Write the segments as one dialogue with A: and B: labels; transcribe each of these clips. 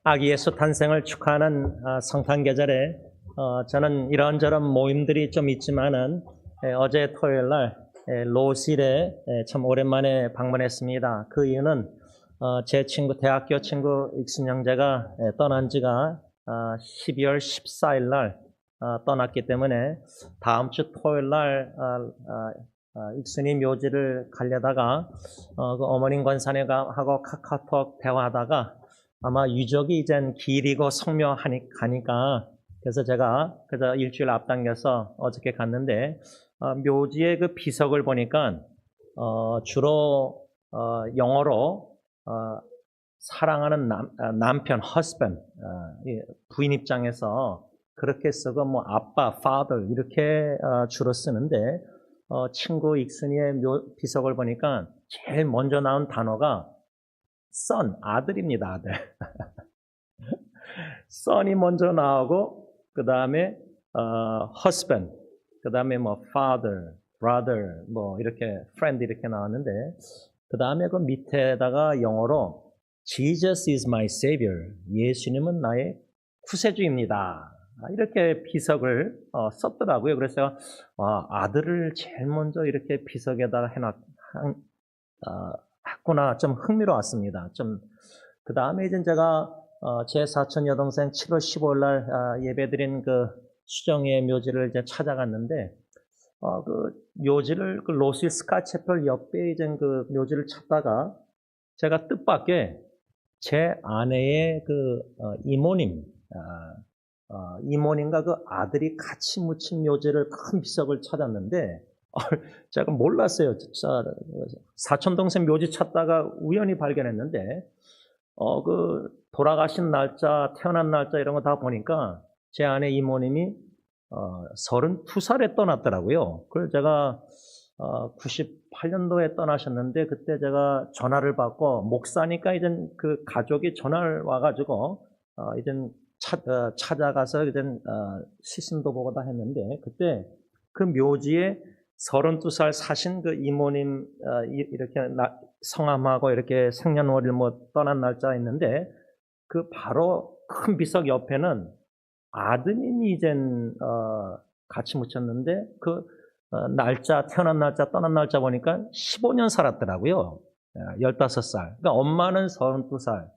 A: 아기 예수 탄생을 축하하는 성탄 계절에 저는 이런저런 모임들이 좀 있지만은 어제 토요일 날 로실에 참 오랜만에 방문했습니다. 그 이유는 제 친구 대학교 친구 익순 형제가 떠난 지가 12월 14일 날 떠났기 때문에 다음 주 토요일 날 익순이 묘지를 가려다가 그 어머님 권사님하고 카카오톡 대화하다가 아마 유족이 이젠 길이고 성묘하니까 그래서 제가 그래서 일주일 앞당겨서 어저께 갔는데 묘지의 그 비석을 보니까 주로 영어로 사랑하는 남편 husband 부인 입장에서 그렇게 쓰고 뭐 아빠 father 이렇게 주로 쓰는데 친구 익순이의 비석을 보니까 제일 먼저 나온 단어가 son, 아들입니다, 아들. son이 먼저 나오고, 그 다음에, husband, 그 다음에 뭐, father, brother, 뭐, 이렇게, friend 이렇게 나왔는데, 그 다음에 그 밑에다가 영어로, Jesus is my savior. 예수님은 나의 구세주입니다. 이렇게 비석을 썼더라고요. 그래서, 아들을 제일 먼저 이렇게 비석에다가 했구나. 좀 흥미로웠습니다. 그 다음에 이제 제가, 제 사촌 여동생 7월 15일 날, 예배드린 그 수정의 묘지를 이제 찾아갔는데, 그 묘지를, 그 로실 스카체플 옆에 이제 그 묘지를 찾다가, 제가 뜻밖의 제 아내의 그, 이모님과 그 아들이 같이 묻힌 묘지를 큰 비석을 찾았는데, 제가 몰랐어요. 사촌동생 묘지 찾다가 우연히 발견했는데, 그 돌아가신 날짜, 태어난 날짜 이런 거 다 보니까 제 아내 이모님이 32살에 떠났더라고요. 그래서 제가 98년도에 떠나셨는데 그때 제가 전화를 받고 목사니까 이제 그 가족이 전화를 와가지고 이제 찾아가서 이제 시신도 보고 다 했는데 그때 그 묘지에 32살 사신 그 이모님 이렇게 성함하고 이렇게 생년월일 뭐 떠난 날짜 있는데 그 바로 큰 비석 옆에는 아드님이 이젠 같이 묻혔는데 그 날짜 태어난 날짜 떠난 날짜 보니까 15년 살았더라고요. 15살. 그러니까 엄마는 32살,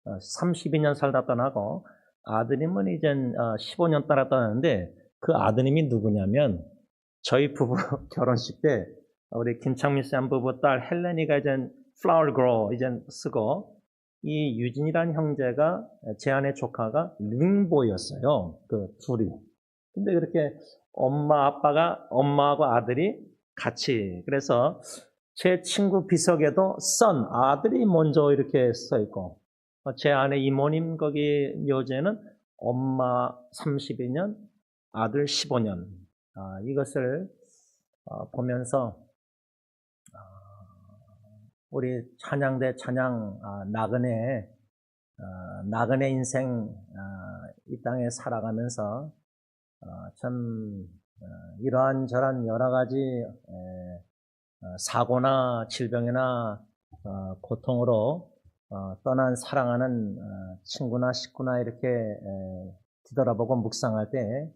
A: 32년 살다 떠나고 아드님은 이젠 15년 따라 떠났는데 그 아드님이 누구냐면 저희 부부 결혼식 때 우리 김창민 씨 한 부부 딸 헬레니가 이제 flower grow 이제 쓰고 이 유진이라는 형제가 제 아내 조카가 링보였어요. 그 둘이. 근데 그렇게 엄마하고 아들이 같이 그래서 제 친구 비석에도 son 아들이 먼저 이렇게 써 있고 제 아내 이모님 거기 묘지에는 엄마 32년 아들 15년 이것을 보면서 우리 찬양대 찬양 나그네 인생 이 땅에 살아가면서 참 이러한저러한 여러 가지 사고나 질병이나 고통으로 떠난 사랑하는 친구나 식구나 이렇게 뒤돌아보고 묵상할 때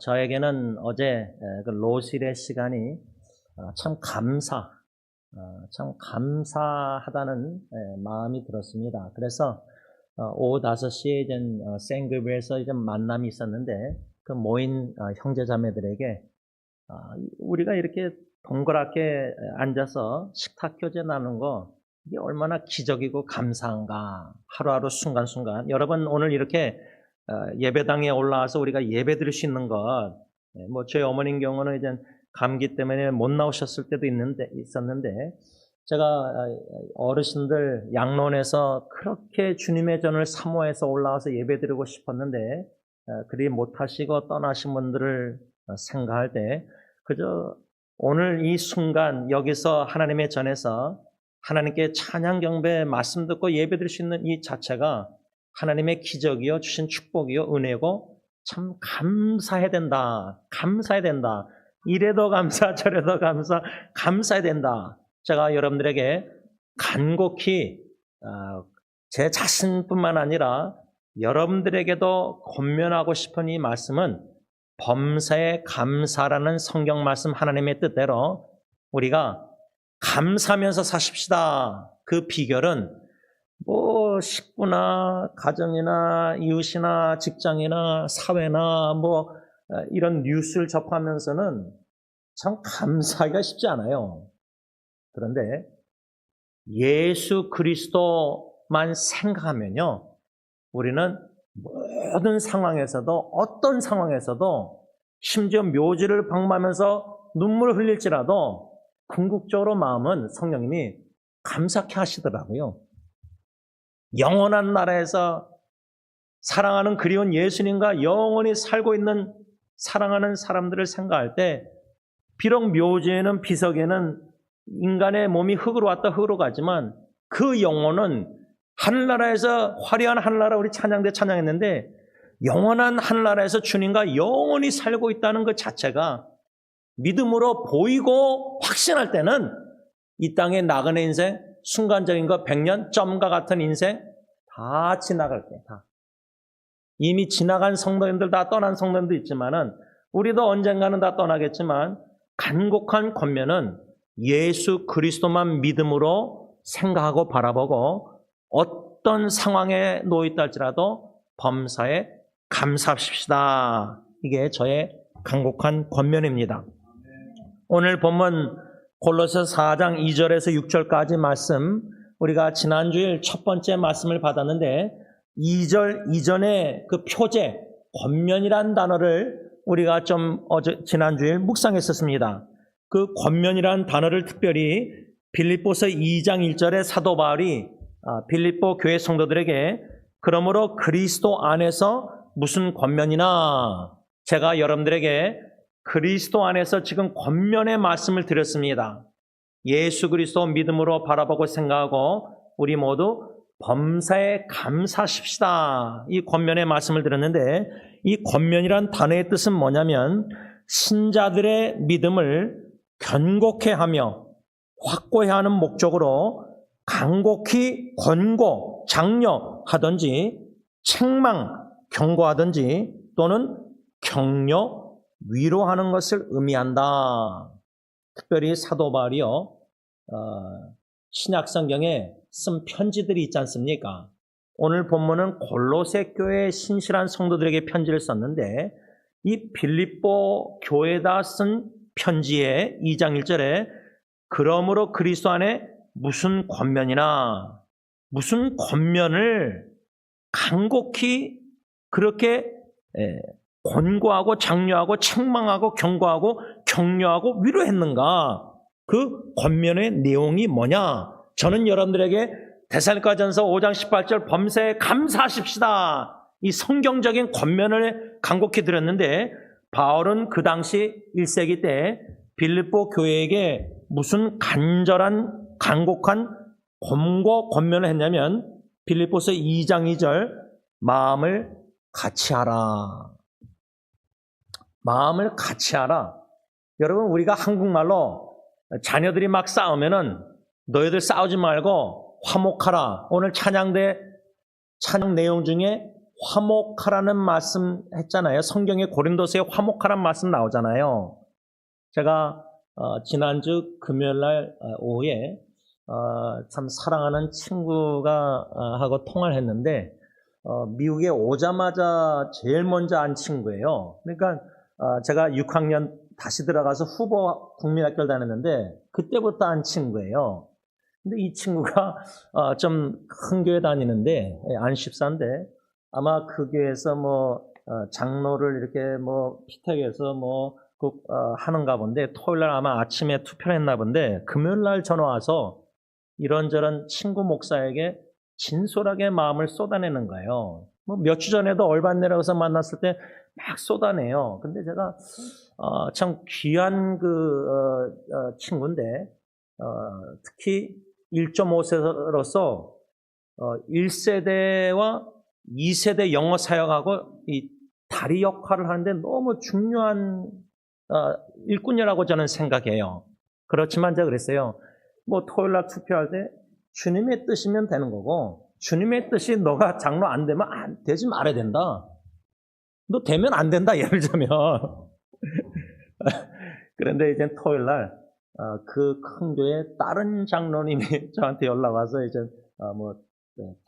A: 저에게는 어제 그 로실의 시간이 참 감사하다는 마음이 들었습니다. 그래서 오후 5시에 이제 생그브에서 이제 만남이 있었는데 그 모인 형제자매들에게 우리가 이렇게 동그랗게 앉아서 식탁교제 나누는 거 이게 얼마나 기적이고 감사한가 하루하루 순간순간 여러분 오늘 이렇게 예배당에 올라와서 우리가 예배 드릴 수 있는 것, 뭐 저희 어머님 경우는 이제 감기 때문에 못 나오셨을 때도 있었는데, 제가 어르신들 양론에서 그렇게 주님의 전을 사모해서 올라와서 예배 드리고 싶었는데, 그리 못하시고 떠나신 분들을 생각할 때, 그저 오늘 이 순간 여기서 하나님의 전에서 하나님께 찬양 경배 말씀 듣고 예배 드릴 수 있는 이 자체가 하나님의 기적이요 주신 축복이요 은혜고 참 감사해야 된다. 이래도 감사 저래도 감사해야 된다. 제가 여러분들에게 간곡히 제 자신뿐만 아니라 여러분들에게도 권면하고 싶은 이 말씀은 범사에 감사라는 성경 말씀 하나님의 뜻대로 우리가 감사하면서 사십시다. 그 비결은 뭐 식구나 가정이나 이웃이나 직장이나 사회나 뭐 이런 뉴스를 접하면서는 참 감사하기가 쉽지 않아요. 그런데 예수 그리스도만 생각하면요, 우리는 모든 상황에서도, 어떤 상황에서도, 심지어 묘지를 방문하면서 눈물을 흘릴지라도 궁극적으로 마음은 성령님이 감사케 하시더라고요. 영원한 나라에서 사랑하는 그리운 예수님과 영원히 살고 있는 사랑하는 사람들을 생각할 때, 비록 묘지에는, 비석에는 인간의 몸이 흙으로 왔다 흙으로 가지만 그 영혼은 하늘나라에서, 화려한 하늘나라 우리 찬양대 찬양했는데, 영원한 하늘나라에서 주님과 영원히 살고 있다는 것 자체가 믿음으로 보이고 확신할 때는 이 땅의 나그네 인생, 순간적인 것 100년, 점과 같은 인생 다 지나갈 때, 다. 이미 지나간 성도님들, 다 떠난 성도님도 있지만은 우리도 언젠가는 다 떠나겠지만 간곡한 권면은 예수 그리스도만 믿음으로 생각하고 바라보고 어떤 상황에 놓여있다 할지라도 범사에 감사합시다. 이게 저의 간곡한 권면입니다. 오늘 본문 골로새 4장 2절에서 6절까지 말씀, 우리가 지난주일 첫 번째 말씀을 받았는데 2절 이전에 그 표제, 권면이란 단어를 우리가 좀 지난주일 묵상했었습니다. 그 권면이란 단어를 특별히 빌립보서 2장 1절에 사도 바울이 빌립보 교회 성도들에게 그러므로 그리스도 안에서 무슨 권면이나, 제가 여러분들에게 그리스도 안에서 지금 권면의 말씀을 드렸습니다. 예수 그리스도 믿음으로 바라보고 생각하고 우리 모두 범사에 감사하십시다. 이 권면의 말씀을 드렸는데, 이 권면이란 단어의 뜻은 뭐냐면 신자들의 믿음을 견고케 하며 확고히 하는 목적으로 간곡히 권고, 장려하든지 책망, 경고하든지 또는 격려, 위로하는 것을 의미한다. 특별히 사도 바울이요, 신약 성경에 쓴 편지들이 있지 않습니까? 오늘 본문은 골로새 교회의 신실한 성도들에게 편지를 썼는데, 이 빌립보 교회에다 쓴 편지의 2장 1절에 그러므로 그리스도 안에 무슨 권면이나, 무슨 권면을 간곡히 그렇게 권고하고 장려하고 책망하고 경고하고 격려하고 위로했는가? 그 권면의 내용이 뭐냐? 저는 여러분들에게 데살로니가전서 5장 18절 범사에 감사하십시다, 이 성경적인 권면을 간곡히 드렸는데, 바울은 그 당시 1세기 때 빌립보 교회에게 무슨 간절한 간곡한 권고 권면을 했냐면 빌립보서 2장 2절 마음을 같이 하라. 마음을 같이 하라. 여러분, 우리가 한국말로 자녀들이 막 싸우면은 너희들 싸우지 말고 화목하라. 오늘 찬양 내용 중에 화목하라는 말씀 했잖아요. 성경에 고린도서에 화목하라는 말씀 나오잖아요. 제가 지난주 금요일날 오후에 참 사랑하는 친구가 하고 통화를 했는데, 미국에 오자마자 제일 먼저 안 친구예요. 그러니까 제가 6학년 다시 들어가서 후보 국민학교를 다녔는데 그때부터 안 친구예요. 근데 이 친구가 좀 큰 교회 다니는데 안14인데 아마 그 교회에서 뭐 장로를 이렇게 뭐 피택해서 뭐 하는가 본데, 토요일날 아마 아침에 투표를 했나 본데 금요일날 전화 와서 이런저런 친구 목사에게 진솔하게 마음을 쏟아내는 거예요. 뭐 몇 주 전에도 얼반 내려가서 만났을 때 막 쏟아내요. 근데 제가 참 귀한 친구인데 특히 1.5세로서 1세대와 2세대 영어 사역하고 이 다리 역할을 하는데 너무 중요한 일꾼이라고 저는 생각해요. 그렇지만 제가 그랬어요. 뭐 토요일날 투표할 때 주님의 뜻이면 되는 거고, 주님의 뜻이 너가 장로 안 되면 되지 말아야 된다. 너 되면 안 된다, 예를 들자면. 그런데 이제 토요일 날, 그 큰 교회 다른 장로님이 저한테 연락 와서 이제,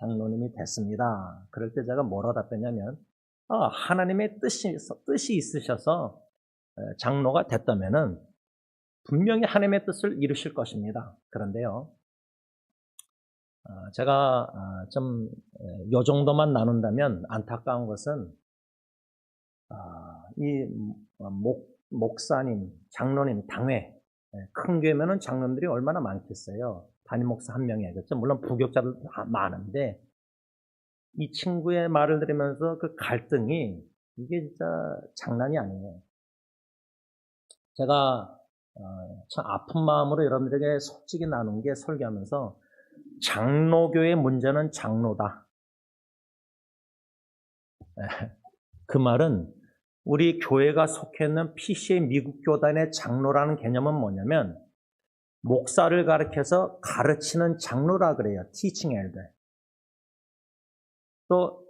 A: 장로님이 됐습니다. 그럴 때 제가 뭐라고 답했냐면, 하나님의 뜻이 있으셔서 장로가 됐다면은 분명히 하나님의 뜻을 이루실 것입니다. 그런데요, 제가 좀 요 정도만 나눈다면 안타까운 것은 이 목사님, 장로님, 당회, 큰 교회면은 장로님들이 얼마나 많겠어요. 담임 목사 한 명이겠죠. 물론 부교육자들 많은데 이 친구의 말을 들으면서 그 갈등이 이게 진짜 장난이 아니에요. 제가 참 아픈 마음으로 여러분들에게 솔직히 나눈 게 설교하면서 장로교의 문제는 장로다. 그 말은 우리 교회가 속해 있는 PCA 미국 교단의 장로라는 개념은 뭐냐면 목사를 가르쳐서 가르치는 장로라 그래요. Teaching elder. 또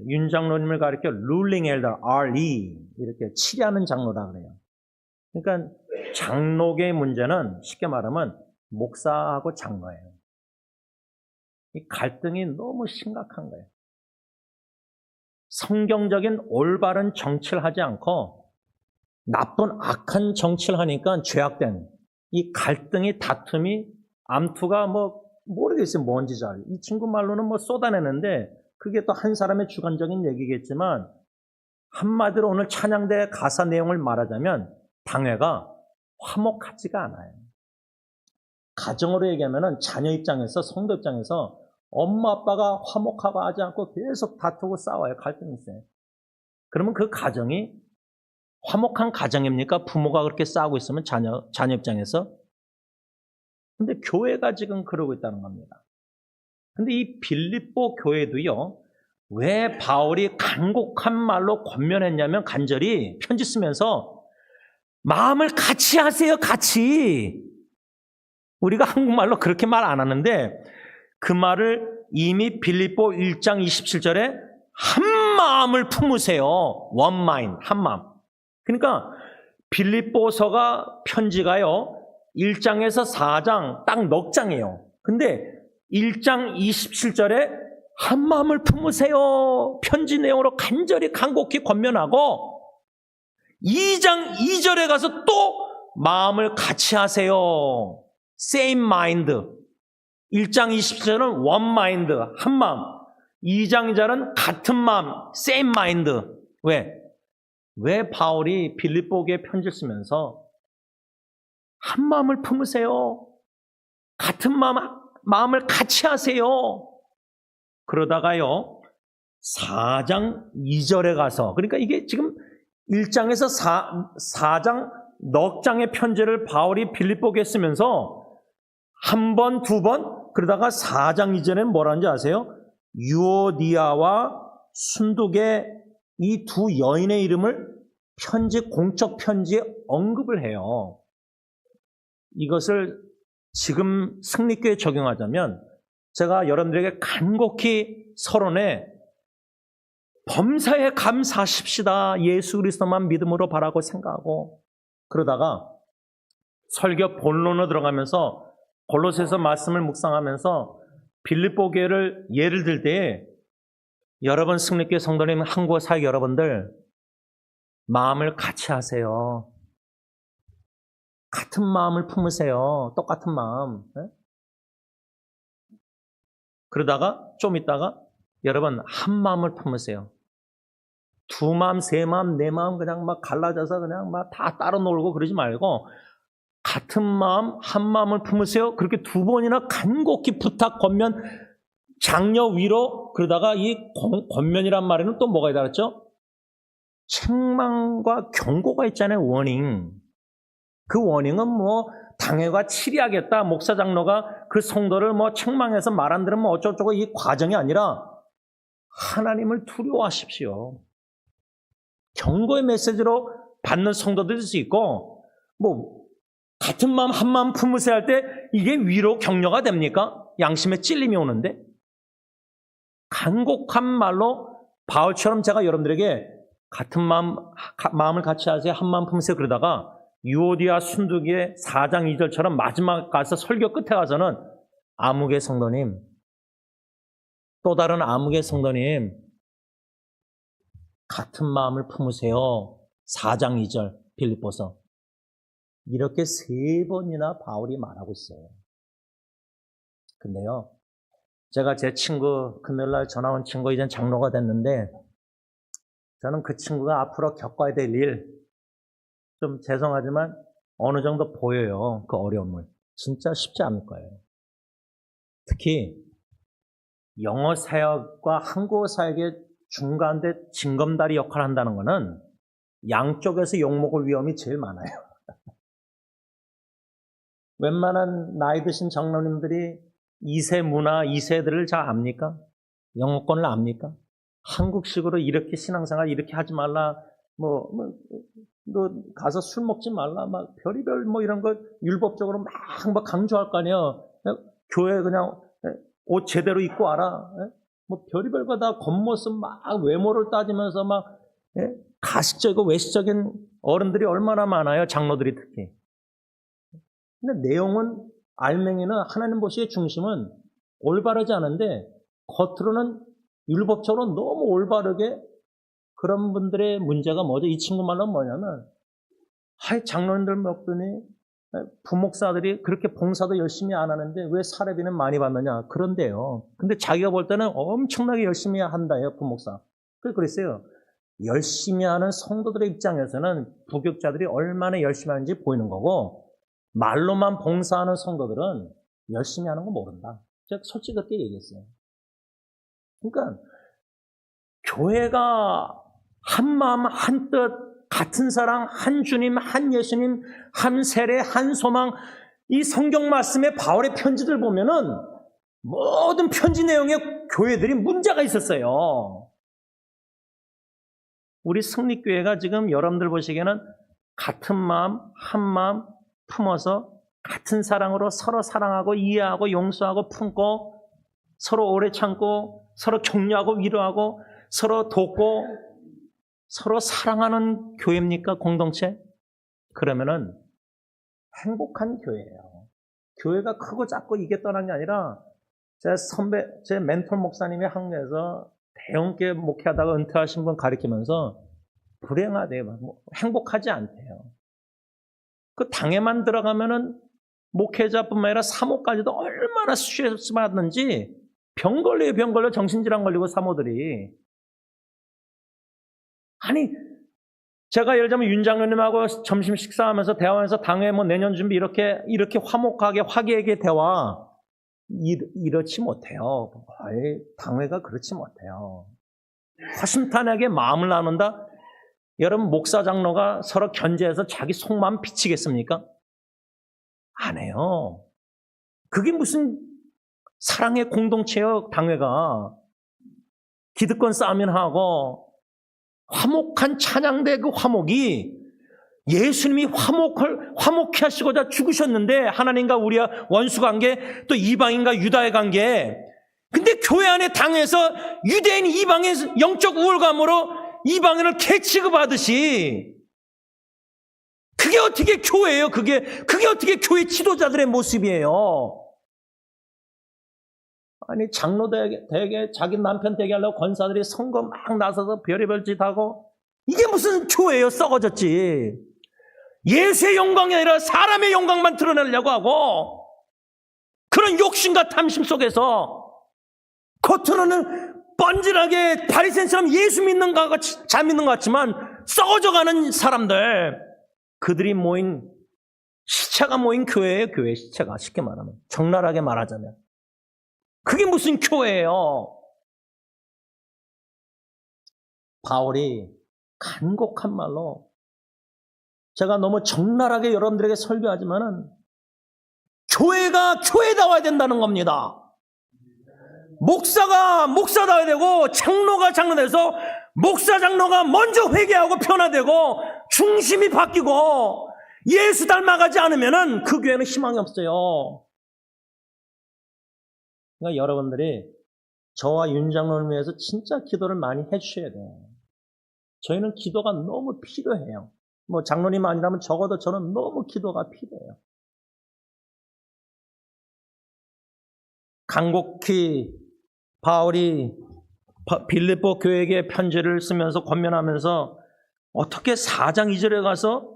A: 윤 장로님을 가르쳐 Ruling elder, RE 이렇게 치리하는 장로라 그래요. 그러니까 장로계의 문제는 쉽게 말하면 목사하고 장로예요. 이 갈등이 너무 심각한 거예요. 성경적인 올바른 정치를 하지 않고 나쁜 악한 정치를 하니까 죄악된 이 갈등이 다툼이 암투가 모르겠어요. 뭔지 잘. 이 친구 말로는 쏟아내는데 그게 또 한 사람의 주관적인 얘기겠지만 한마디로 오늘 찬양대 가사 내용을 말하자면 당회가 화목하지가 않아요. 가정으로 얘기하면 자녀 입장에서 성도 입장에서 엄마 아빠가 화목하고 하지 않고 계속 다투고 싸워요. 갈등이 있어요. 그러면 그 가정이 화목한 가정입니까? 부모가 그렇게 싸우고 있으면 자녀 입장에서. 근데 교회가 지금 그러고 있다는 겁니다. 근데 이 빌립보 교회도요, 왜 바울이 간곡한 말로 권면했냐면 간절히 편지 쓰면서 마음을 같이 하세요, 같이. 우리가 한국말로 그렇게 말 안 하는데 그 말을 이미 빌립보 1장 27절에 한 마음을 품으세요. One mind, 한 마음. 그러니까 빌립보서가 편지가요 1장에서 4장 딱 넉 장이에요. 근데 1장 27절에 한 마음을 품으세요. 편지 내용으로 간절히 간곡히 권면하고 2장 2절에 가서 또 마음을 같이 하세요. Same mind. 1장 27절은 one mind, 한 마음. 2장 2절은 같은 마음, same mind. 왜 바울이 빌립보교에 편지를 쓰면서 한 마음을 품으세요. 같은 마음을 같이 하세요. 그러다가요, 4장 2절에 가서, 그러니까 이게 지금 1장에서 4장 넉 장의 편지를 바울이 빌립보교에 쓰면서 한 번, 두 번, 그러다가 4장 이전에는 뭐라는지 아세요? 유오디아와 순두계 이 두 여인의 이름을 공적 편지에 언급을 해요. 이것을 지금 승리교에 적용하자면 제가 여러분들에게 간곡히 서론에 범사에 감사하십시다. 예수 그리스도만 믿음으로 바라고 생각하고 그러다가 설교 본론으로 들어가면서 골로새서 말씀을 묵상하면서 빌립보 교회를 예를 들 때 여러분 승리교회 성도님 한국 사역 여러분들 마음을 같이 하세요. 같은 마음을 품으세요. 똑같은 마음. 네? 그러다가 좀 있다가 여러분 한 마음을 품으세요. 두 마음, 세 마음, 네 마음 그냥 갈라져서 그냥 다 따로 놀고 그러지 말고 같은 마음, 한 마음을 품으세요. 그렇게 두 번이나 간곡히 부탁, 권면, 장려, 위로 그러다가 이 권면이란 말에는 또 뭐가 있다랬죠? 책망과 경고가 있잖아요. 워닝. 그 워닝은 당회가 치리하겠다. 목사 장로가 그 성도를 책망해서 말 안 들으면 어쩌고저쩌고 이 과정이 아니라 하나님을 두려워하십시오. 경고의 메시지로 받는 성도들일 수 있고 같은 마음 한 마음 품으세요 할 때 이게 위로 격려가 됩니까? 양심에 찔림이 오는데 간곡한 말로 바울처럼 제가 여러분들에게 같은 마음을 같이 하세요. 한 마음 품으세요. 그러다가 유오디아 순두기의 4장 2절처럼 마지막 가서 설교 끝에 가서는 아무개 성도님, 또 다른 아무개 성도님, 같은 마음을 품으세요. 4장 2절 빌립보서. 이렇게 3번이나 바울이 말하고 있어요. 근데요, 제가 제 친구, 금요일날 전화 온 친구, 이젠 장로가 됐는데, 저는 그 친구가 앞으로 겪어야 될 일, 좀 죄송하지만 어느 정도 보여요. 그 어려움을. 진짜 쉽지 않을 거예요. 특히 영어 사역과 한국어 사역의 중간대 징검다리 역할을 한다는 것은 양쪽에서 욕먹을 위험이 제일 많아요. 웬만한 나이 드신 장로님들이 2세 문화, 2세들을 잘 압니까? 영어권을 압니까? 한국식으로 이렇게 신앙생활 이렇게 하지 말라, 너 가서 술 먹지 말라, 막 별의별 이런 거 율법적으로 막 강조할 거 아니에요. 교회 그냥 옷 제대로 입고 와라. 별의별 거 다 겉모습 막 외모를 따지면서 막 가식적이고 외식적인 어른들이 얼마나 많아요. 장로들이 특히. 근데 내용은 알맹이는 하나님 보시기에 중심은 올바르지 않은데 겉으로는 율법적으로 너무 올바르게 그런 분들의 문제가 뭐죠? 이 친구 말로는 뭐냐면 장로님들 먹더니 부목사들이 그렇게 봉사도 열심히 안 하는데 왜 사례비는 많이 받느냐? 그런데요. 근데 자기가 볼 때는 엄청나게 열심히 한다요, 부목사. 그랬어요. 열심히 하는 성도들의 입장에서는 부교육자들이 얼마나 열심히 하는지 보이는 거고 말로만 봉사하는 성도들은 열심히 하는 거 모른다. 제가 솔직히 그렇게 얘기했어요. 그러니까 교회가 한 마음, 한 뜻, 같은 사랑, 한 주님, 한 예수님, 한 세례, 한 소망, 이 성경 말씀의 바울의 편지들 보면은 모든 편지 내용에 교회들이 문제가 있었어요. 우리 승리교회가 지금 여러분들 보시기에는 같은 마음, 한 마음 품어서 같은 사랑으로 서로 사랑하고 이해하고 용서하고 품고 서로 오래 참고 서로 격려하고 위로하고 서로 돕고 서로 사랑하는 교회입니까? 공동체? 그러면은 행복한 교회예요. 교회가 크고 작고 이게 떠난 게 아니라 제 멘토 목사님이 한국에서 대형교회 목회하다가 은퇴하신 분 가르치면서 불행하대요. 행복하지 않대요. 그 당에만 들어가면은 목회자뿐만 아니라 사모까지도 얼마나 스트레스 받는지 병 걸려 정신질환 걸리고 사모들이. 아니 제가 예를 들면 윤 장로님하고 점심 식사하면서 대화하면서 당회 내년 준비 이렇게 화목하게 화기애애하게 대화 이렇지 못해요. 당회가 그렇지 못해요. 허심탄회하게 마음을 나눈다. 여러분 목사 장로가 서로 견제해서 자기 속마음 비치겠습니까? 안 해요. 그게 무슨 사랑의 공동체요, 당회가. 기득권 싸움이나 하고 화목한 찬양대 그 화목이 예수님이 화목해 하시고자 죽으셨는데 하나님과 우리와 원수 관계 또 이방인과 유다의 관계. 근데 교회 안에 당해서 유대인 이방인 영적 우월감으로 이방인을 개취급하듯이 그게 어떻게 교회예요? 그게 어떻게 교회 지도자들의 모습이에요? 아니 장로 되게 자기 남편 되게 하려고 권사들이 선거 막 나서서 별의별 짓 하고 이게 무슨 교회예요? 썩어졌지. 예수의 영광이 아니라 사람의 영광만 드러내려고 하고 그런 욕심과 탐심 속에서 겉으로는 뻔질하게 바리새인처럼 예수 믿는 것 같이 잘 믿는 것 같지만 썩어져가는 사람들, 그들이 모인 시체가 모인 교회예요. 교회 시체가 쉽게 말하면, 적나라하게 말하자면 그게 무슨 교회예요? 바울이 간곡한 말로, 제가 너무 적나라하게 여러분들에게 설교하지만은 교회가 교회다워야 된다는 겁니다. 목사가 목사다워야 되고 장로가 장로돼서 목사 장로가 먼저 회개하고 변화되고 중심이 바뀌고 예수 닮아가지 않으면은 그 교회는 희망이 없어요. 그러니까 여러분들이 저와 윤 장로를 위해서 진짜 기도를 많이 해주셔야 돼요. 저희는 기도가 너무 필요해요. 뭐 장로님 아니라면 적어도 저는 너무 기도가 필요해요. 간곡히 바울이 빌립보 교회에게 편지를 쓰면서 권면하면서 어떻게 4장 2절에 가서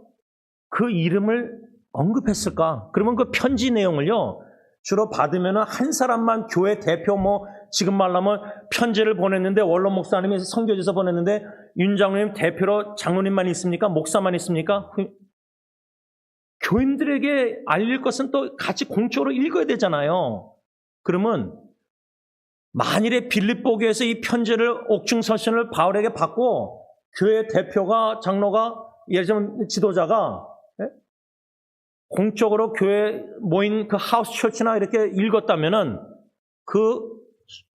A: 그 이름을 언급했을까? 그러면 그 편지 내용을요, 주로 받으면 한 사람만 교회 대표 지금 말하면 편지를 보냈는데 원로 목사님이 선교지에서 보냈는데 윤 장로님 대표로 장로님만 있습니까? 목사만 있습니까? 교인들에게 알릴 것은 또 같이 공적으로 읽어야 되잖아요. 그러면 만일에 빌립보 교회에서 이 편지를 옥중서신을 바울에게 받고 교회 대표가 장로가 예를 들면 지도자가 공적으로 교회 모인 그 하우스 처치나 이렇게 읽었다면은 그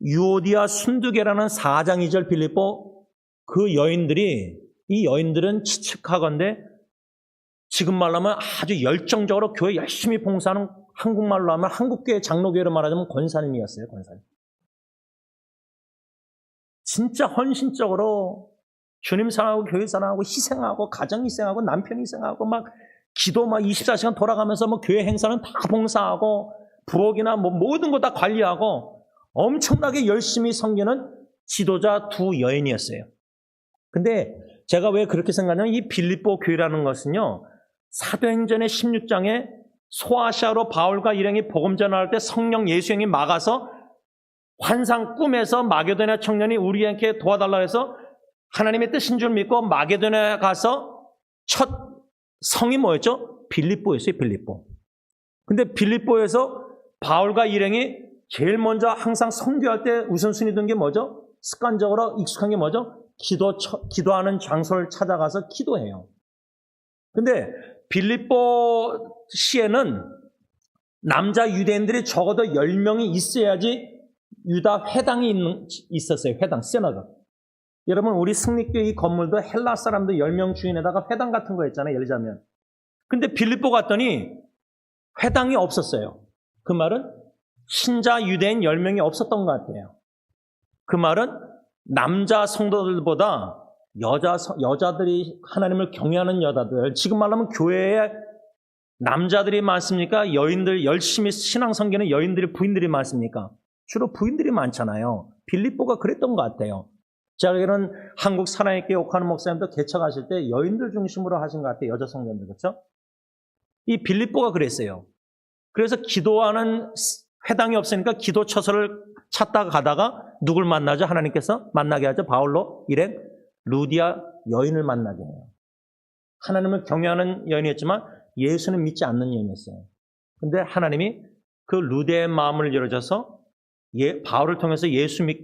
A: 유오디아 순두계라는 4장 2절 빌립보 그 이 여인들은 치측하건대 지금 말하면 아주 열정적으로 교회 열심히 봉사하는 한국말로 하면 한국교회 장로교회로 말하자면 권사님이었어요. 권사님. 진짜 헌신적으로 주님 사랑하고 교회 사랑하고 희생하고 가정 희생하고 남편 희생하고 기도 24시간 돌아가면서 교회 행사는 다 봉사하고 부엌이나 모든 거 다 관리하고 엄청나게 열심히 섬기는 지도자 두 여인이었어요. 근데 제가 왜 그렇게 생각하냐면 이 빌립보 교회라는 것은요, 사도행전의 16장에 소아시아로 바울과 일행이 복음 전할 때 성령 예수형이 막아서 환상 꿈에서 마게도냐 청년이 우리에게 도와달라고 해서 하나님의 뜻인 줄 믿고 마게도냐에 가서 첫 성이 뭐였죠? 빌립보였어요. 빌립보. 근데 빌립보에서 바울과 일행이 제일 먼저 항상 선교할 때 우선순위 둔 게 뭐죠? 습관적으로 익숙한 게 뭐죠? 기도하는 장소를 찾아가서 기도해요. 근데 빌립보 시에는 남자 유대인들이 적어도 10명이 있어야지 유다 회당이 있었어요. 회당, 세나가. 여러분, 우리 승리교회 이 건물도 헬라 사람들 10명 주인에다가 회당 같은 거 했잖아요. 예를 들자면. 근데 빌립보 갔더니 회당이 없었어요. 그 말은 신자 유대인 10명이 없었던 것 같아요. 그 말은 남자 성도들보다 여자들이 하나님을 경외하는 여자들, 지금 말하면 교회에 남자들이 많습니까? 여인들, 열심히 신앙 섬기는 여인들이, 부인들이 많습니까? 주로 부인들이 많잖아요. 빌립보가 그랬던 것 같아요. 제가 알기로는 한국 사랑있게 욕하는 목사님도 개척하실 때 여인들 중심으로 하신 것 같아요. 여자 성도들, 그렇죠? 이 빌립보가 그랬어요. 그래서 기도하는 회당이 없으니까 기도 처소를 찾다가 가다가 누굴 만나죠? 하나님께서 만나게 하죠. 바울로 일행 루디아 여인을 만나게 해요. 하나님을 경외하는 여인이었지만 예수는 믿지 않는 여인이었어요. 근데 하나님이 그 루디아의 마음을 열어줘서 바울을 통해서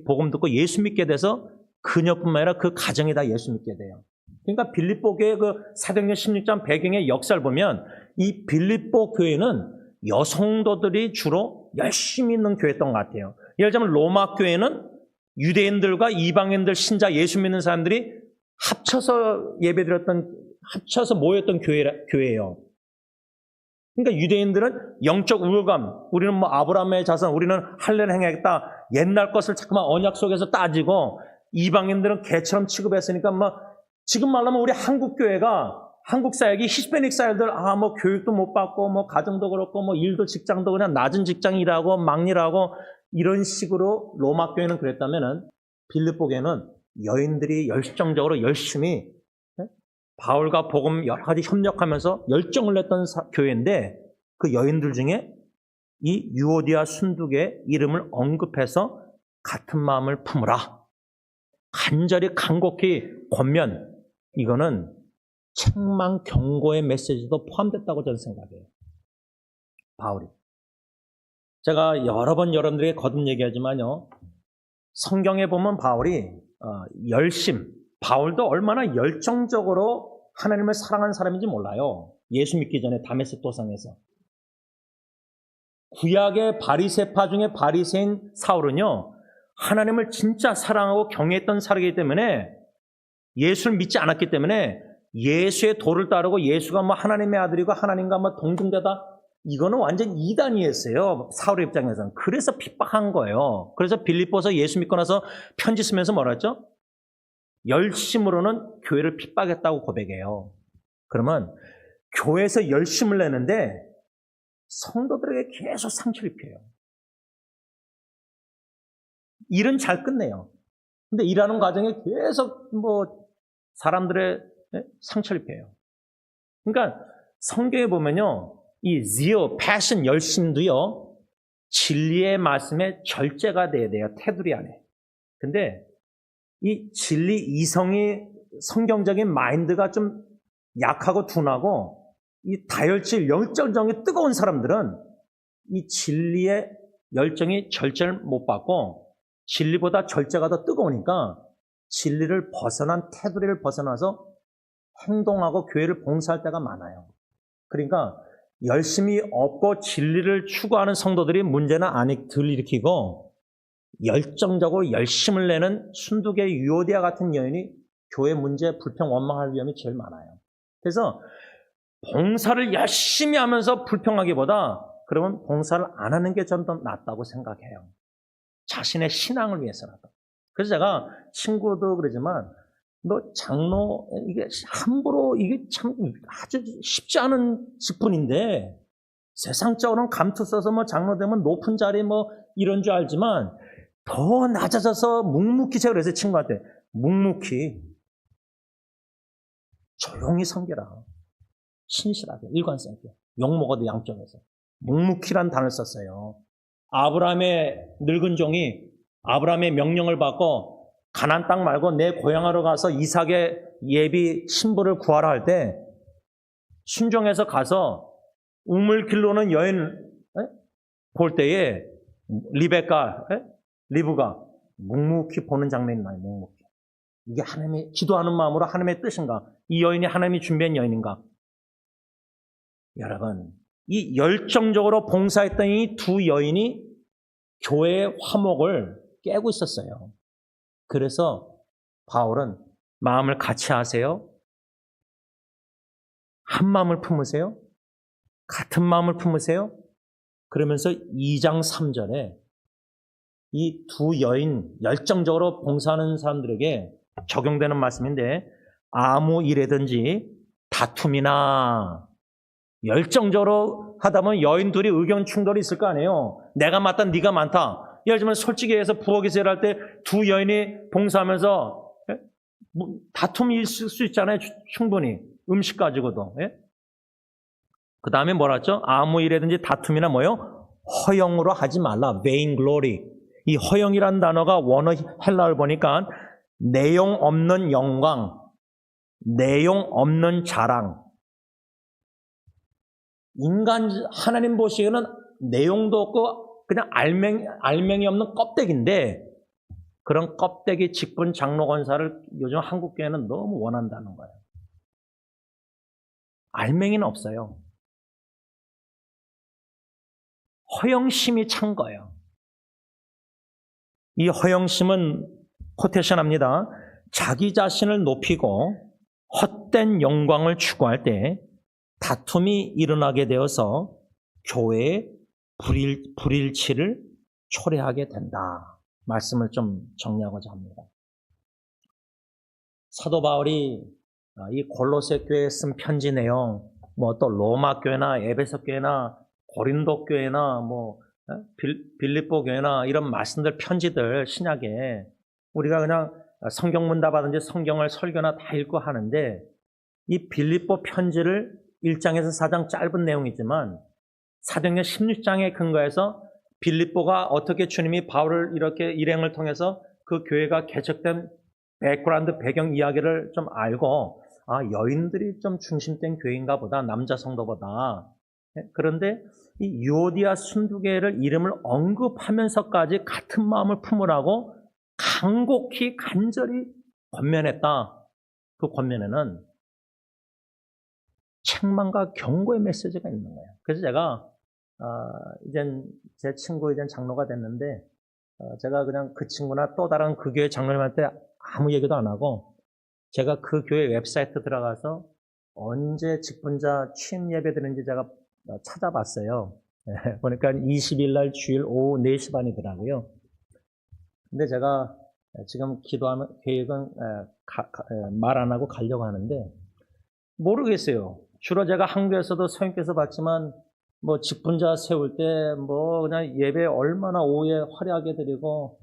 A: 복음 듣고 예수 믿게 돼서 그녀뿐만 아니라 그 가정이 다 예수 믿게 돼요. 그러니까 빌립보 교회 그 사도행전 16장 배경의 역사를 보면 이 빌립보 교회는 여성도들이 주로 열심히 있는 교회였던 것 같아요. 예를 들면 로마 교회는 유대인들과 이방인들 신자 예수 믿는 사람들이 합쳐서 모였던 교회예요. 그러니까 유대인들은 영적 우월감, 우리는 아브라함의 자손, 우리는 할례를 행하겠다. 옛날 것을 자꾸만 언약 속에서 따지고 이방인들은 개처럼 취급했으니까 지금 말하면 우리 한국 교회가 한국 사역이 히스패닉 사역들 교육도 못 받고 가정도 그렇고 일도 직장도 그냥 낮은 직장 일하고 막 일하고 이런 식으로 로마 교회는 그랬다면은 빌립보 교회는 여인들이 열정적으로 열심히 바울과 복음 여러 가지 협력하면서 열정을 냈던 교회인데 그 여인들 중에 이 유오디아 순두계 이름을 언급해서 같은 마음을 품으라. 간절히 간곡히 권면, 이거는 책망 경고의 메시지도 포함됐다고 저는 생각해요. 바울이. 제가 여러 번 여러분들에게 거듭 얘기하지만요. 성경에 보면 바울이 바울도 얼마나 열정적으로 하나님을 사랑하는 사람인지 몰라요. 예수 믿기 전에 다메섹 도상에서. 구약의 바리새파 중에 바리새인 사울은요. 하나님을 진짜 사랑하고 경외했던 사람이기 때문에 예수를 믿지 않았기 때문에 예수의 도를 따르고 예수가 하나님의 아들이고 하나님과 동등되다 이거는 완전 이단이었어요. 사울의 입장에서는. 그래서 핍박한 거예요. 그래서 빌립보서 예수 믿고 나서 편지 쓰면서 뭐라 했죠? 열심으로는 교회를 핍박했다고 고백해요. 그러면 교회에서 열심을 내는데 성도들에게 계속 상처를 입혀요. 일은 잘 끝내요. 근데 일하는 과정에 계속 사람들의 상처를 입혀요. 그러니까 성경에 보면요, 이 zeal, passion, 열심도요, 진리의 말씀에 절제가 돼야 돼요. 테두리 안에. 근데 이 진리 이성이 성경적인 마인드가 좀 약하고 둔하고 이 다혈질 열정이 뜨거운 사람들은 이 진리의 열정이 절제를 못 받고 진리보다 절제가 더 뜨거우니까 진리를 벗어난 테두리를 벗어나서 행동하고 교회를 봉사할 때가 많아요. 그러니까 열심히 없고 진리를 추구하는 성도들이 문제는 덜 일으키고 열정적으로 열심을 내는 순두계 유오디아 같은 여인이 교회 문제 불평 원망할 위험이 제일 많아요. 그래서 봉사를 열심히 하면서 불평하기보다 그러면 봉사를 안 하는 게 좀 더 낫다고 생각해요. 자신의 신앙을 위해서라도. 그래서 제가 친구도 그러지만 너 장로 이게 함부로 이게 참 아주 쉽지 않은 직분인데 세상적으로는 감투 써서 장로 되면 높은 자리 이런 줄 알지만 더 낮아져서 묵묵히 제가 그래서 친구한테 묵묵히 조용히 섬겨라. 신실하게 일관성 있게 욕먹어도 양쪽에서 묵묵히란 단어를 썼어요. 아브라함의 늙은 종이 아브라함의 명령을 받고 가나안 땅 말고 내 고향으로 가서 이삭의 예비 신부를 구하라 할 때 순종해서 가서 우물길로는 여인 볼 때에 리브가 묵묵히 보는 장면이 나요. 묵묵히. 이게 하나님이 기도하는 마음으로 하나님의 뜻인가? 이 여인이 하나님이 준비한 여인인가? 여러분, 이 열정적으로 봉사했던 이 두 여인이 교회의 화목을 깨고 있었어요. 그래서 바울은 마음을 같이 하세요. 한 마음을 품으세요. 같은 마음을 품으세요. 그러면서 2장 3절에 이 두 여인 열정적으로 봉사하는 사람들에게 적용되는 말씀인데 아무 일에든지 다툼이나 열정적으로 하다 보면 여인 둘이 의견 충돌이 있을 거 아니에요. 내가 맞다 네가 많다. 예를 들면 솔직히 해서 부엌에서 일할 때 두 여인이 봉사하면서 다툼이 있을 수 있잖아요. 충분히 음식 가지고도. 그 다음에 뭐라 했죠? 아무 일에든지 다툼이나 허영으로 하지 말라. vain glory. 이 허영이라는 단어가 원어 헬라어를 보니까 내용 없는 영광, 내용 없는 자랑. 하나님 보시기에는 내용도 없고 그냥 알맹이 없는 껍데기인데 그런 껍데기 직분 장로 권사를 요즘 한국교회는 너무 원한다는 거예요. 알맹이는 없어요. 허영심이 찬 거예요. 이 허영심은 코테이션 합니다. 자기 자신을 높이고 헛된 영광을 추구할 때 다툼이 일어나게 되어서 교회의 불일치를 초래하게 된다. 말씀을 좀 정리하고자 합니다. 사도 바울이 이 골로새 교회에 쓴 편지 내용, 또 로마 교회나 에베소 교회나 고린도 교회나 빌립보 교회나 이런 말씀들 편지들 신약에 우리가 그냥 성경 문답하든지 성경을 설교나 다 읽고 하는데 이 빌립보 편지를 1장에서 4장 짧은 내용이지만 사도행전 16장에 근거해서 빌립보가 어떻게 주님이 바울을 이렇게 일행을 통해서 그 교회가 개척된 백그라운드 배경 이야기를 좀 알고 여인들이 좀 중심된 교회인가 보다. 남자 성도보다. 그런데 이 유오디아 순두개를 이름을 언급하면서까지 같은 마음을 품으라고 간곡히 간절히 권면했다. 그 권면에는 책망과 경고의 메시지가 있는 거예요. 그래서 제가 이젠 제 친구 이젠 장로가 됐는데 제가 그냥 그 친구나 또 다른 그 교회 장로님한테 아무 얘기도 안 하고 제가 그 교회 웹사이트 들어가서 언제 직분자 취임 예배 드는지 제가 찾아봤어요. 보니까 20일 날 주일 오후 4시 반이더라고요. 근데 제가 지금 기도하는 계획은 말 안 하고 가려고 하는데 모르겠어요. 주로 제가 한국에서도 선생님께서 봤지만 뭐 직분자 세울 때 뭐 그냥 예배 얼마나 오후에 화려하게 드리고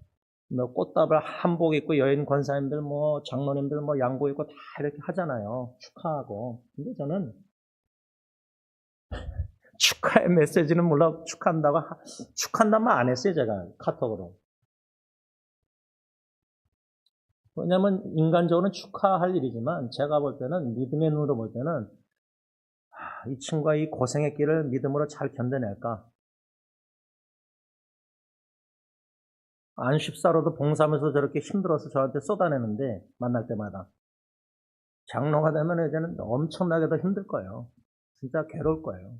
A: 뭐 꽃다발 한복 입고 여인 권사님들 뭐 장로님들 뭐 양복 입고 다 이렇게 하잖아요. 축하하고. 근데 저는 축하의 메시지는 물론 축한다고 안 했어요. 제가 카톡으로. 왜냐면 인간적으로는 축하할 일이지만 제가 볼 때는 믿음의 눈으로 볼 때는 이 친구가 이 고생의 길을 믿음으로 잘 견뎌낼까? 안식사로도 봉사하면서 저렇게 힘들어서 저한테 쏟아내는데 만날 때마다 장로가 되면 이제는 엄청나게 더 힘들 거예요. 진짜 괴로울 거예요.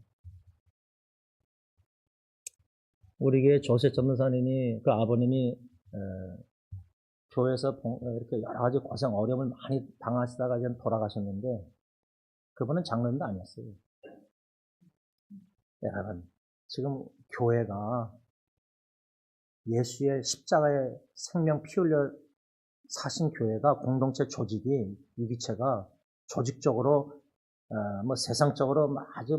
A: 우리 교회 조세 전도사님이 그 아버님이 교회에서 이렇게 여러 가지 고생 어려움을 많이 당하시다가 이제 돌아가셨는데 그분은 장로님도 아니었어요. 여러분 지금 교회가 예수의 십자가의 생명 피 흘려 사신 교회가 공동체 조직이 유기체가 조직적으로 뭐 세상적으로 아주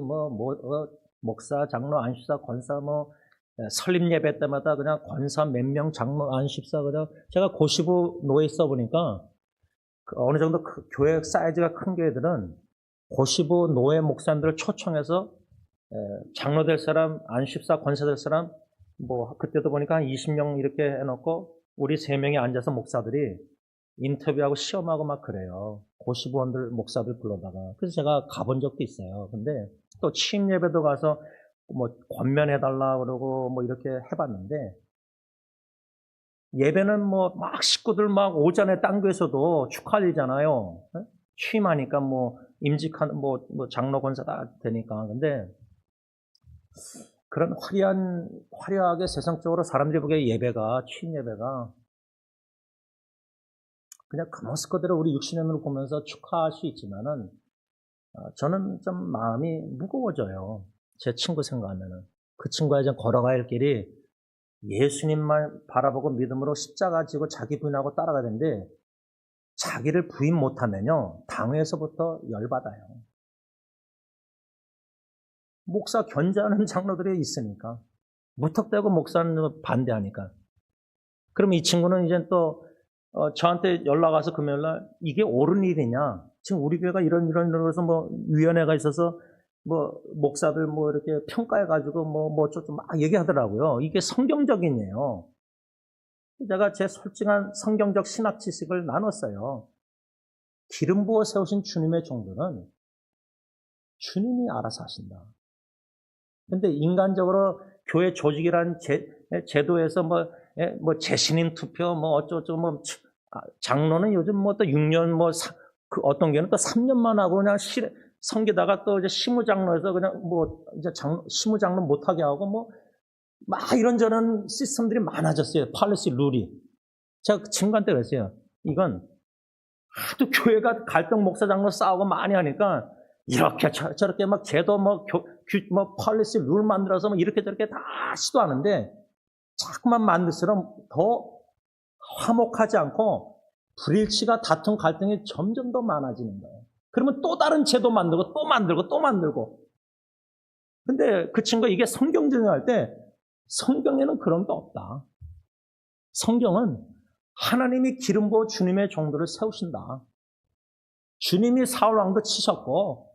A: 목사, 장로, 안식사, 권사 설립 예배 때마다 그냥 권사 몇 명, 장로, 안식사 그냥 제가 고시부 노예 있어 보니까 어느 정도 교회 사이즈가 큰 교회들은 고시부 노예 목사님들을 초청해서 장로 될 사람, 안식사, 권사 될 사람 뭐 그때도 보니까 한 20명 이렇게 해놓고 우리 3명이 앉아서 목사들이 인터뷰하고 시험하고 막 그래요. 고시부원들 목사들 불러다가. 그래서 제가 가본 적도 있어요. 근데 또 취임 예배도 가서 뭐 권면해달라 그러고 뭐 이렇게 해봤는데 예배는 뭐 막 식구들 막 오전에 딴 교회에서도 축하드리잖아요. 취임하니까 뭐 임직한 뭐 장로 권사 다 되니까. 근데 그런 화려하게 세상적으로 사람들이 보기에 예배가, 취임 예배가 그냥 그 모습 그대로 우리 육신의 보면서 축하할 수 있지만은, 저는 좀 마음이 무거워져요. 제 친구 생각하면은. 그 친구가 이제 걸어가야 할 길이 예수님만 바라보고 믿음으로 십자가 지고 자기 부인하고 따라가야 되는데, 자기를 부인 못하면요, 당회에서부터 열받아요. 목사 견제하는 장로들이 있으니까. 무턱대고 목사는 반대하니까. 그럼 이 친구는 이제 또 저한테 연락 와서 금요일날 이게 옳은 일이냐? 지금 우리 교회가 이런 그래서 뭐 위원회가 있어서 뭐 목사들 뭐 이렇게 평가해가지고 뭐 좀 막 얘기하더라고요. 이게 성경적이네요. 제가 제 솔직한 성경적 신학 지식을 나눴어요. 기름 부어 세우신 주님의 종들은 주님이 알아서 하신다. 근데 인간적으로 교회 조직이란 제도에서 뭐 재신임 투표 뭐 어쩌고 장로는 요즘 뭐 또 6년 그 어떤 교회는 또 3년만 하고 그냥 섬기다가 또 이제 시무장로에서 그냥 뭐 이제 시무장로 못하게 하고 막 이런저런 시스템들이 많아졌어요. 팔레시 룰이. 제가 그 친구한테 그랬어요. 이건 하도 교회가 갈등 목사 장로 싸우고 많이 하니까 이렇게 저렇게 막 제도 폴리시 룰 만들어서 이렇게 저렇게 다 시도하는데 자꾸만 만들수록 더 화목하지 않고 불일치가 다툼 갈등이 점점 더 많아지는 거예요. 그러면 또 다른 제도 만들고 또 만들고 또 만들고. 근데 그 친구가 이게 성경 전형할 때 성경에는 그런 게 없다. 성경은 하나님이 기름 부어 주님의 종들을 세우신다. 주님이 사울 왕도 치셨고,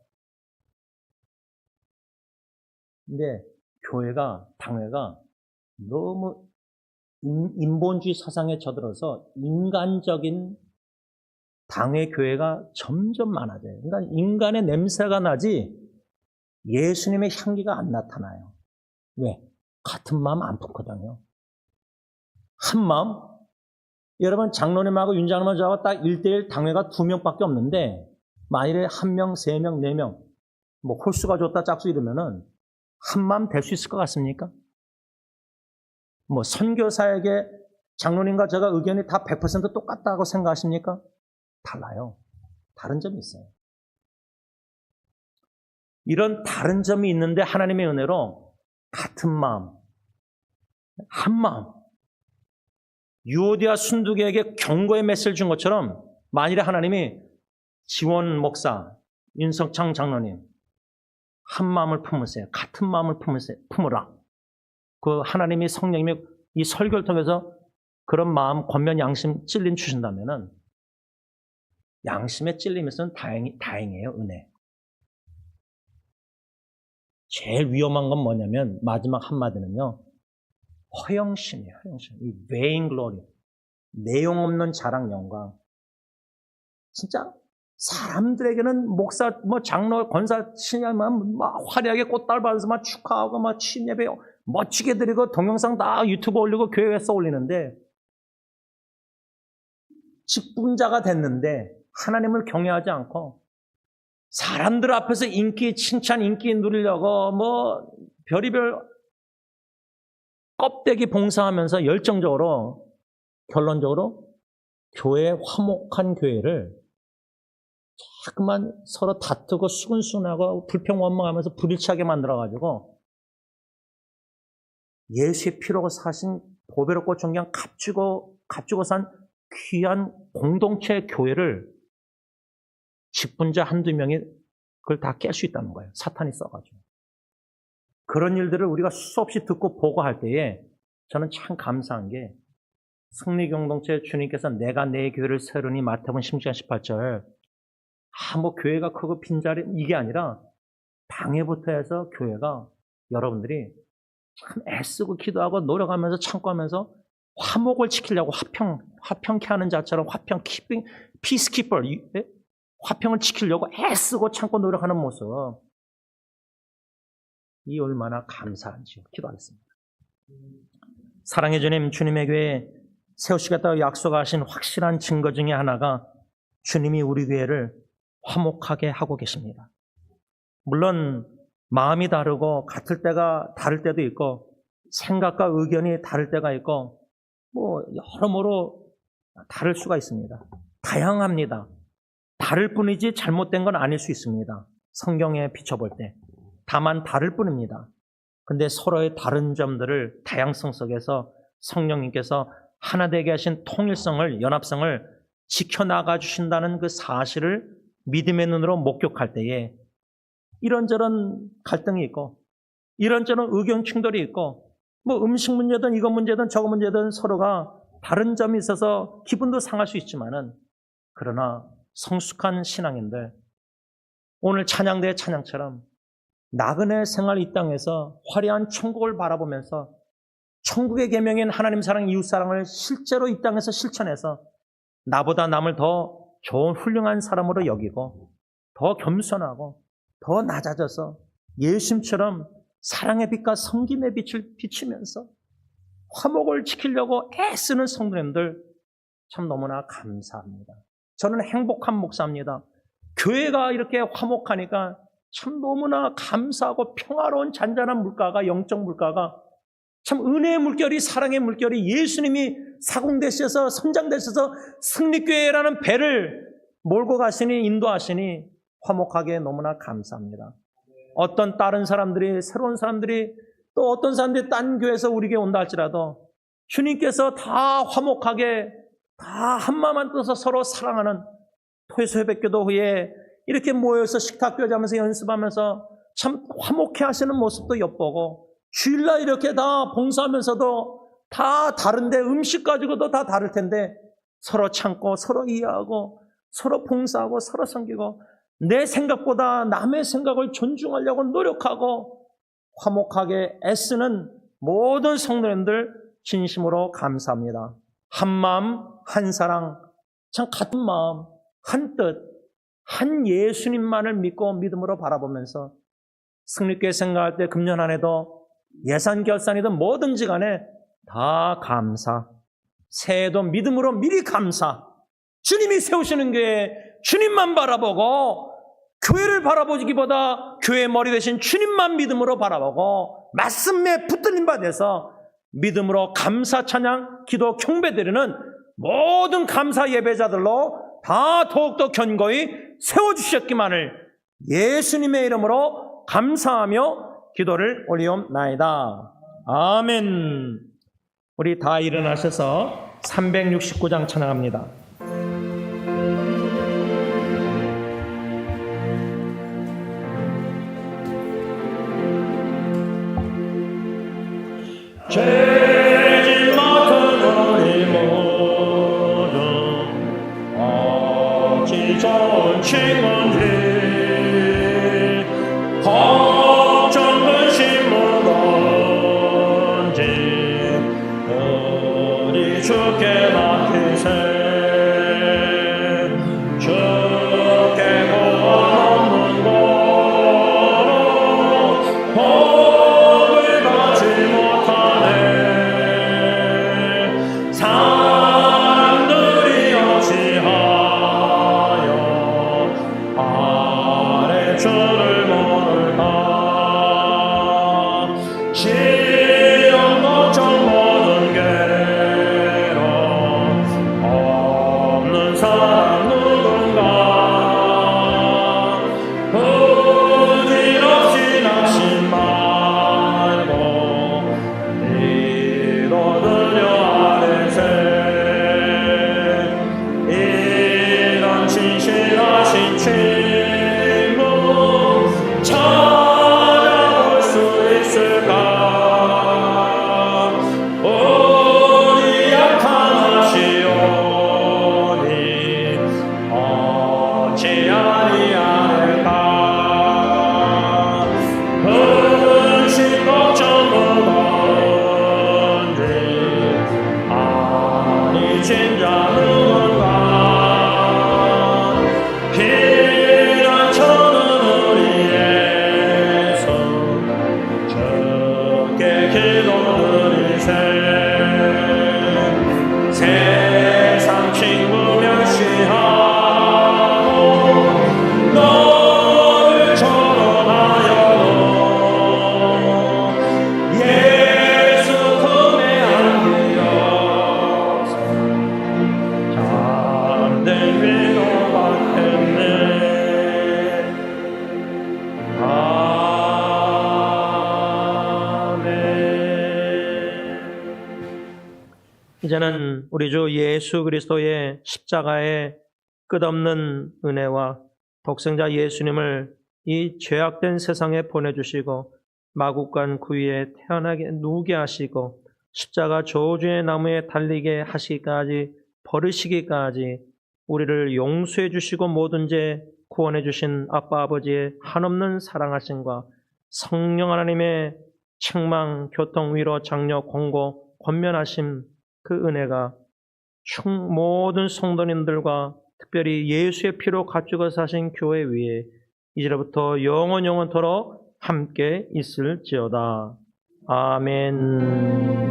A: 근데 교회가, 당회가 너무 인본주의 사상에 젖들어서 인간적인 당회 교회가 점점 많아져요. 그러니까 인간의 냄새가 나지 예수님의 향기가 안 나타나요. 왜? 같은 마음 안 품거든요. 한 마음? 여러분 장로님하고 윤장로님하고 저하고 딱 1대1 당회가 2명밖에 없는데 만일에 1명, 3명, 4명 뭐 홀수가 좋다 짝수 이러면은 한마음 될 수 있을 것 같습니까? 뭐 선교사에게 장로님과 제가 의견이 다 100% 똑같다고 생각하십니까? 달라요. 다른 점이 있어요. 이런 다른 점이 있는데 하나님의 은혜로 같은 마음, 한 마음, 유오디아 순두개에게 경고의 메시지를 준 것처럼 만일에 하나님이 지원 목사, 윤석창 장로님 한 마음을 품으세요. 같은 마음을 품으라. 그 하나님이 성령님이 이 설교를 통해서 그런 마음, 권면, 양심, 찔림 주신다면은 양심에 찔림에서는 다행이에요. 은혜. 제일 위험한 건 뭐냐면 마지막 한마디는요. 허영심이에요. 허영심. 이 vain glory. 내용 없는 자랑 영광. 진짜 사람들에게는 목사, 장로, 권사, 신야만 막 화려하게 꽃다발 받아서 막 축하하고 막 침예배 멋지게 드리고 동영상 다 유튜브 올리고 교회에서 올리는데 직분자가 됐는데 하나님을 경외하지 않고 사람들 앞에서 인기, 칭찬, 인기 누리려고 별의별 껍데기 봉사하면서 열정적으로 결론적으로 화목한 교회를 자꾸만 서로 다투고 수근수근하고 불평원망하면서 불일치하게 만들어가지고 예수의 피로 사신 보배롭고 존귀한 값주고 산 귀한 공동체 교회를 직분자 한두 명이 그걸 다 깰 수 있다는 거예요. 사탄이 써가지고. 그런 일들을 우리가 수없이 듣고 보고 할 때에 저는 참 감사한 게 승리공동체 주님께서 내가 내 교회를 세우니 마태복음 16장 18절 교회가 크고 빈자리 이게 아니라 방해부터 해서 교회가 여러분들이 참 애쓰고 기도하고 노력하면서 참고하면서 화목을 지키려고 화평케 하는 자처럼 피스키퍼 화평을 지키려고 애쓰고 참고 노력하는 모습 이 얼마나 감사한지 기도하겠습니다. 사랑의 주님, 주님의 교회 세우시겠다고 약속하신 확실한 증거 중에 하나가 주님이 우리 교회를 화목하게 하고 계십니다. 물론 마음이 다르고 같을 때가 다를 때도 있고 생각과 의견이 다를 때가 있고 여러모로 다를 수가 있습니다. 다양합니다. 다를 뿐이지 잘못된 건 아닐 수 있습니다. 성경에 비춰볼 때. 다만 다를 뿐입니다. 근데 서로의 다른 점들을 다양성 속에서 성령님께서 하나 되게 하신 통일성을, 연합성을 지켜나가 주신다는 그 사실을 믿음의 눈으로 목격할 때에 이런저런 갈등이 있고 이런저런 의견 충돌이 있고 음식 문제든 이거 문제든 저거 문제든 서로가 다른 점이 있어서 기분도 상할 수 있지만은 그러나 성숙한 신앙인들 오늘 찬양대의 찬양처럼 나그네 생활 이 땅에서 화려한 천국을 바라보면서 천국의 계명인 하나님 사랑, 이웃 사랑을 실제로 이 땅에서 실천해서 나보다 남을 더 좋은 훌륭한 사람으로 여기고 더 겸손하고 더 낮아져서 예수님처럼 사랑의 빛과 섬김의 빛을 비추면서 화목을 지키려고 애쓰는 성도님들 참 너무나 감사합니다. 저는 행복한 목사입니다. 교회가 이렇게 화목하니까 참 너무나 감사하고 평화로운 잔잔한 물가가 영적 물가가 참 은혜의 물결이 사랑의 물결이 예수님이 사공되셔서 선장되셔서 승리교회라는 배를 몰고 가시니 인도하시니 화목하게 너무나 감사합니다. 어떤 다른 사람들이 새로운 사람들이 또 어떤 사람들이 딴 교회에서 우리 교회 온다 할지라도 주님께서 다 화목하게 다 한마음만 떠서 서로 사랑하는 토요수 회백교도 후에 이렇게 모여서 식탁교제 하면서 연습하면서 참 화목해 하시는 모습도 엿보고 주일날 이렇게 다 봉사하면서도 다 다른데 음식 가지고도 다 다를 텐데 서로 참고 서로 이해하고 서로 봉사하고 서로 섬기고 내 생각보다 남의 생각을 존중하려고 노력하고 화목하게 애쓰는 모든 성도님들 진심으로 감사합니다. 한 마음, 한 사랑, 참 같은 마음, 한 뜻, 한 예수님만을 믿고 믿음으로 바라보면서 승리교회 생각할 때 금년 한 해도 예산 결산이든 뭐든지 간에 다 감사, 새해도 믿음으로 미리 감사, 주님이 세우시는 교회 주님만 바라보고 교회를 바라보기보다 교회의 머리 대신 주님만 믿음으로 바라보고 말씀에 붙들림 받아서 믿음으로 감사 찬양 기도 경배드리는 모든 감사 예배자들로 다 더욱더 견고히 세워주셨기만을 예수님의 이름으로 감사하며 기도를 올리옵나이다. 아멘. 우리 다 일어나셔서 369장 찬양합니다. 죄짐 맡은 우리 모두 어찌 좋은 친구인지 걱정 근심 무건지 우리 주께 맡기세. 주께 구원 없는 것 복을 받지 못하네. 사람들이 어찌하여 아래 주를 모를까. 시험 걱정 모든 괴로 없는 사람 누군가. 부질없이 낙심 말고 믿어드려 아뢰세. 이런 진실하신 친구 찾아올 수 있을까. 우리 약한 하시오니 어찌 아니하일까. 근심 걱정 무건지 아니 진짜 누군가. 피난처는 우리 예수 주께 기도드리세. 세상 친구 멸시하고 너를 조롱하여도 예수 품에 안기어서 잠든 위로 받겠네. 아멘. 이제는 우리 주 예수 그리스도의 십자가의 끝없는 은혜와 독생자 예수님을 이 죄악된 세상에 보내주시고 마국간 구유에 태어나게 누게 하시고 십자가 저주의 나무에 달리게 하시기까지 버리시기까지 우리를 용서해 주시고 모든 죄 구원해 주신 아빠 아버지의 한없는 사랑하심과 성령 하나님의 책망, 교통, 위로, 장려, 공고, 권면하심 그 은혜가 모든 성도님들과 특별히 예수의 피로 갖추고 사신 교회 위에 이제부터 영원토록 함께 있을지어다. 아멘.